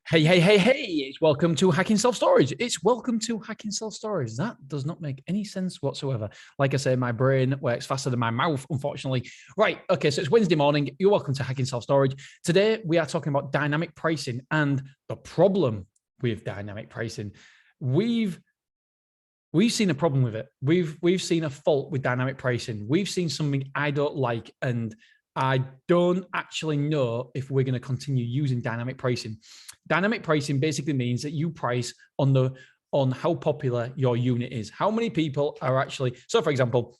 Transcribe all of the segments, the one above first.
Hey, it's welcome to Hacking Self-Storage. It's welcome to Hacking Self-Storage. That does not make any sense whatsoever. Like I say, my brain works faster than my mouth, unfortunately. Right, okay, so it's Wednesday morning. You're welcome to Hacking Self-Storage. Today, we are talking about dynamic pricing and the problem with dynamic pricing. We've seen a problem with it. We've seen a fault with dynamic pricing. We've seen something I don't like, and I don't actually know if we're going to continue using dynamic pricing. Dynamic pricing basically means that you price on how popular your unit is. How many people are actually, so for example,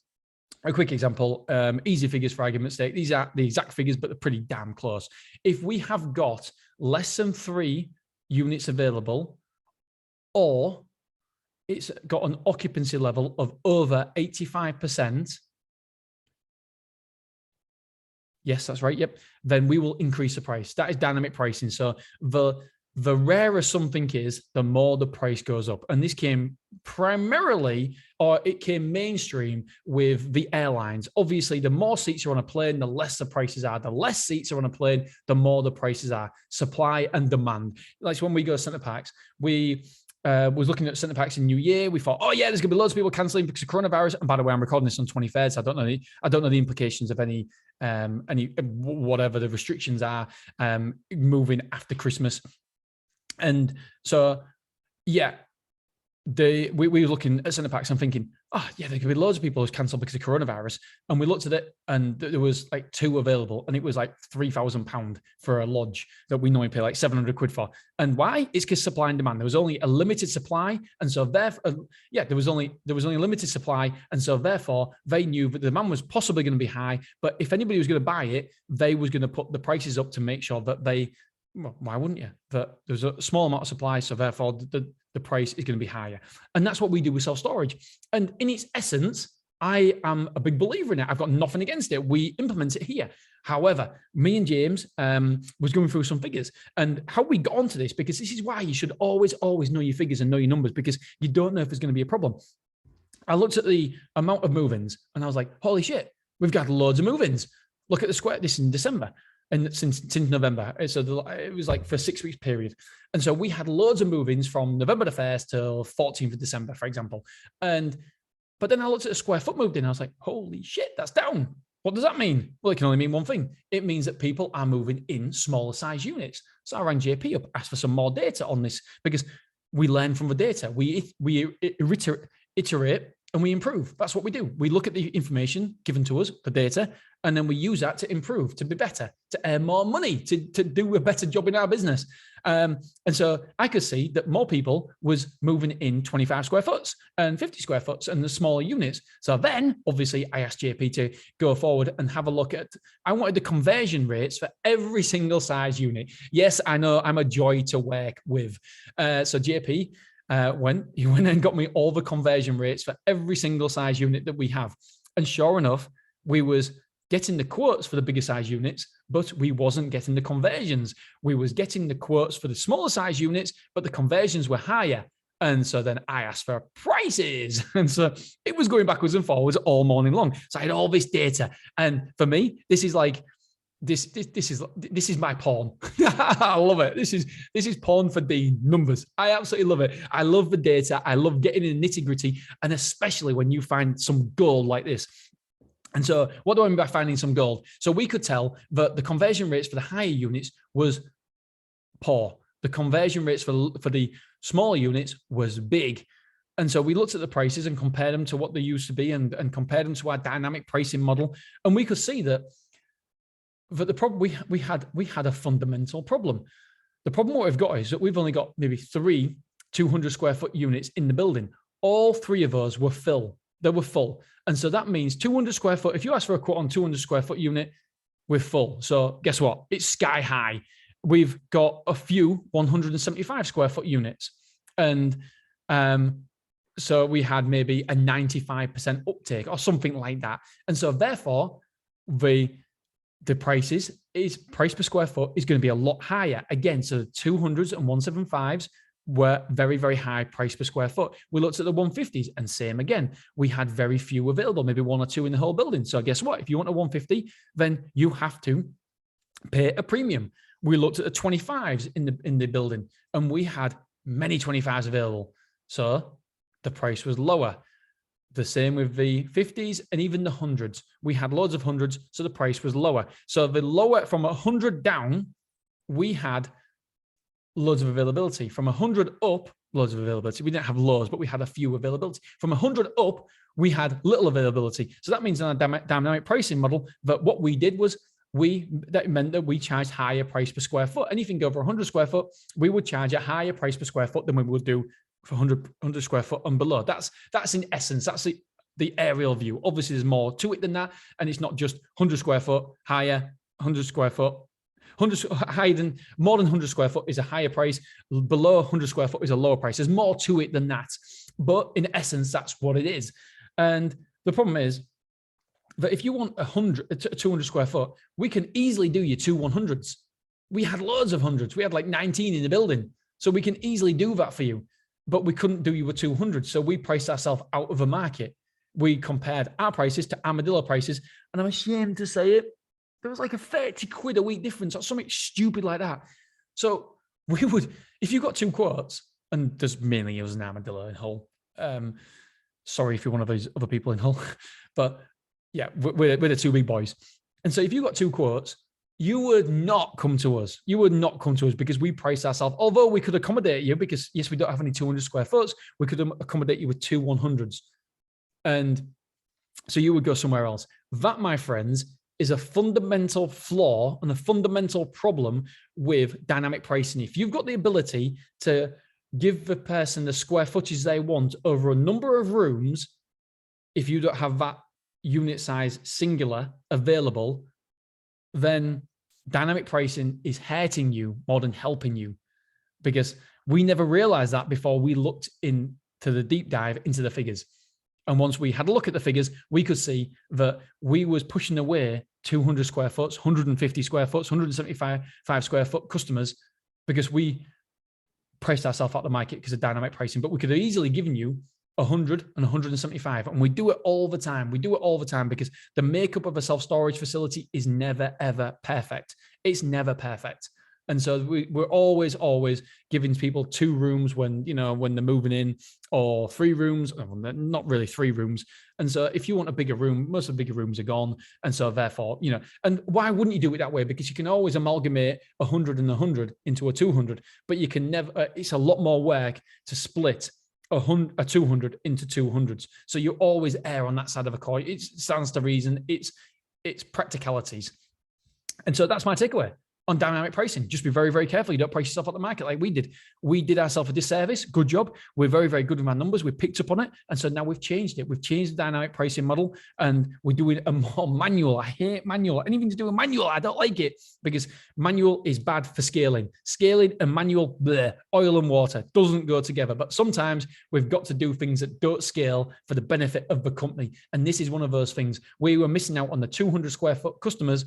a quick example, easy figures for argument's sake. These are the exact figures, but they're pretty damn close. If we have got less than 3 units available, or it's got an occupancy level of over 85%, yes, that's right. Yep. Then we will increase the price. That is dynamic pricing. So the rarer something is, the more the price goes up. And this came primarily, or it came mainstream with the airlines. Obviously, the more seats are on a plane, the less the prices are. The less seats are on a plane, the more the prices are. Supply and demand. Like when we go to Centre Parks, we was looking at Centre Parks in New Year. We thought, oh yeah, there's gonna be loads of people cancelling because of coronavirus. And by the way, I'm recording this on 23rd, so I don't know the implications of any whatever the restrictions are moving after Christmas. And so, yeah, we were looking at Centre Parks and thinking, oh yeah, there could be loads of people who's cancelled because of coronavirus. And we looked at it, and there was like 2 available, and it was like £3,000 for a lodge that we normally pay like 700 quid for. And why? It's because supply and demand. There was only a limited supply, and so therefore, there was only a limited supply, and so therefore they knew that the demand was possibly going to be high. But if anybody was going to buy it, they was going to put the prices up to make sure that well, why wouldn't you? That there's a small amount of supply, so therefore the price is going to be higher. And that's what we do with self-storage. And in its essence, I am a big believer in it. I've got nothing against it. We implement it here. However, me and James was going through some figures, and how we got onto this, because this is why you should always know your figures and know your numbers, because you don't know if there's going to be a problem. I looked at the amount of move-ins, and I was like, holy shit, we've got loads of move-ins. Look at the square, this in December. And since November, so it was like for a 6 weeks period. And so we had loads of move-ins from November the 1st till 14th of December, for example. But then I looked at the square foot moved in. I was like, holy shit, that's down. What does that mean? Well, it can only mean one thing. It means that people are moving in smaller size units. So I rang JP up, asked for some more data on this, because we learn from the data. We iterate and we improve. That's what we do. We look at the information given to us, the data, and then we use that to improve, to be better, to earn more money, to do a better job in our business. And so I could see that more people was moving in 25 square foot and 50 square foot and the smaller units. So then, obviously, I asked JP to go forward and have a look at, I wanted the conversion rates for every single size unit. Yes, I know I'm a joy to work with. So JP, he went and got me all the conversion rates for every single size unit that we have. And sure enough, we was getting the quotes for the bigger size units, but we wasn't getting the conversions. We was getting the quotes for the smaller size units, but the conversions were higher. And so then I asked for prices. And so it was going backwards and forwards all morning long. So I had all this data. And for me, this is like, this is my porn. I love it. This is porn for Dean, numbers. I absolutely love it. I love the data. I love getting in the nitty-gritty, and especially when you find some gold like this. And so what do I mean by finding some gold? So we could tell that the conversion rates for the higher units was poor. The conversion rates for the smaller units was big. And so we looked at the prices and compared them to what they used to be, and compared them to our dynamic pricing model. And we could see that the problem we had a fundamental problem. The problem what we've got is that we've only got maybe 3 200 square foot units in the building. All 3 of those were full. They were full. And so that means 200 square foot, if you ask for a quote on 200 square foot unit, we're full. So guess what? It's sky high. We've got a few 175 square foot units. And so we had maybe a 95% uptake or something like that. And so therefore, the price per square foot is going to be a lot higher. Again, so the 200s and 175s were very, very high price per square foot. We looked at the 150s, and same again. We had very few available, maybe 1 or 2 in the whole building. So guess what? If you want a 150, then you have to pay a premium. we looked at the 25s in the building, and we had many 25s available. So the price was lower. The same with the 50s and even the 100s. We had loads of 100s, so the price was lower. So the lower, from 100 down, we had loads of availability. From 100 up, loads of availability. We didn't have loads, but we had a few availability. From 100 up, we had little availability. So that means in our dynamic pricing model that what we did was that meant that we charged higher price per square foot. Anything over 100 square foot, we would charge a higher price per square foot than we would do for 100 square foot and below. That's in essence, that's the aerial view. Obviously, there's more to it than that. And it's not just 100 square foot, higher, 100 square foot, 100 higher than, more than 100 square foot is a higher price. Below 100 square foot is a lower price. There's more to it than that. But in essence, that's what it is. And the problem is that if you want 200 square foot, we can easily do your two 100s. We had loads of hundreds. We had like 19 in the building. So we can easily do that for you. But we couldn't do you a 200. So we priced ourselves out of a market. We compared our prices to Armadillo prices. And I'm ashamed to say it, there was like a 30 quid a week difference or something stupid like that. So we would, if you got two quotes, and there's mainly us and Armadillo in Hull. Sorry if you're one of those other people in Hull. But yeah, we're the two big boys. And so if you got two quotes, you would not come to us. You would not come to us because we priced ourselves, although we could accommodate you because, yes, we don't have any 200 square foot, we could accommodate you with two 100s. And so you would go somewhere else. That, my friends, is a fundamental flaw and a fundamental problem with dynamic pricing. If you've got the ability to give the person the square footage they want over a number of rooms, if you don't have that unit size singular available, then dynamic pricing is hurting you more than helping you, because we never realized that before we looked into the deep dive into the figures. And once we had a look at the figures, we could see that we was pushing away 200 square foot, 150 square foot, 175 square foot customers because we priced ourselves out the market because of dynamic pricing. But we could have easily given you 100 and 175. And we do it all the time. We do it all the time because the makeup of a self-storage facility is never, ever perfect. It's never perfect. And so we're always giving people 2 rooms when they're moving in, or 3 rooms, not really 3 rooms. And so if you want a bigger room, most of the bigger rooms are gone. And so therefore, and why wouldn't you do it that way? Because you can always amalgamate 100 and 100 into a 200, but you can never, it's a lot more work to split a 200 into 200s. So you always err on that side of a coin. It stands to reason. It's practicalities. And so that's my takeaway on dynamic pricing. Just be very, very careful. You don't price yourself at the market like we did. We did ourselves a disservice. Good job. We're very, very good with our numbers. We picked up on it. And so now we've changed it. We've changed the dynamic pricing model, and we're doing a more manual. I hate manual. Anything to do with manual, I don't like it, because manual is bad for scaling. Scaling and manual, bleh, oil and water, doesn't go together. But sometimes we've got to do things that don't scale for the benefit of the company. And this is one of those things. We were missing out on the 200 square foot customers,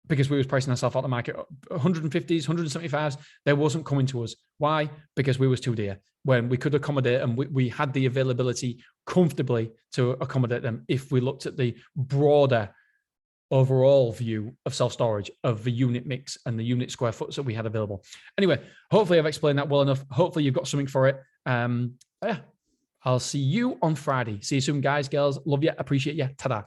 because we was pricing ourselves out the market. 150s, 175s, they wasn't coming to us. Why? Because we was too dear, when we could accommodate, and we had the availability comfortably to accommodate them if we looked at the broader overall view of self-storage, of the unit mix and the unit square foot that we had available. Anyway, hopefully I've explained that well enough. Hopefully you've got something for it. Yeah, I'll see you on Friday. See you soon, guys, girls. Love you. Appreciate you. Ta-da.